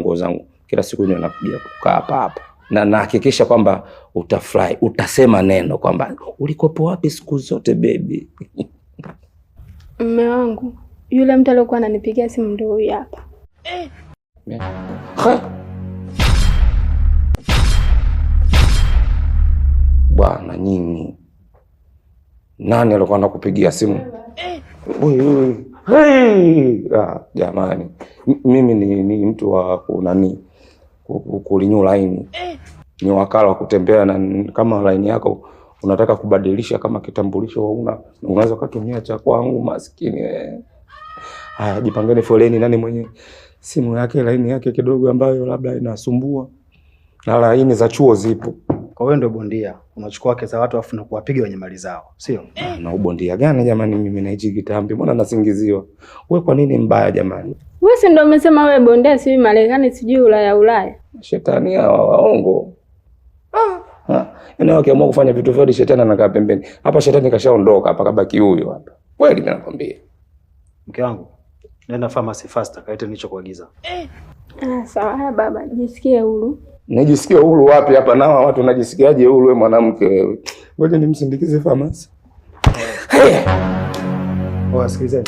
nguo zangu kila siku niwe nakuja kukaa hapa. Na nahakikisha kwamba utafurahi, utasema neno kwamba ulikopo wapi siku zote baby. Mume wangu, yule mtu aliyokuwa ananipigia simu ndio huyu hapa. Bwana nyinyi. Nani alikuwa anakupigia simu? Jamani. Mimi ni mtu wa kunani kulinyu line. Ni wakala wa kutembea, na kama line yako unataka kubadilisha kama kitambulisho unaweza kutumia cha kwangu maskini wewe. Haya, jipangeni foleni, nani mwenye simu yake line yake kidogo ambayo labda inasumbua. Na line za chuo zipo. Kwa wewe ndio bondia, unachukua wake za watu afu na kuwapiga wenye mali zao, sio? Na ubondia gani jamani, mimi na hichi kitambi, mbona nasingiziwa? Wewe kwa nini mbaya jamani? Wewe si ndio umesema wewe bondia si Marekani sijui Ulaya. Shetani hawa waongo. Yaani wakiamua kufanya vitu vyote shetani anakaa pembeni. Hapa shetani kashaondoka hapa, kabaki huyo hapa. Kweli mimi nakwambia. Mke wangu, nenda pharmacy faster kaite nilichokuagiza. Sawa baba, jisikie huru. Nijisikie huru wapi hapa na watu najisikiaje huru wewe mwanamke wewe? Ngoja nimsindikize pharmacy. Sikilizeni.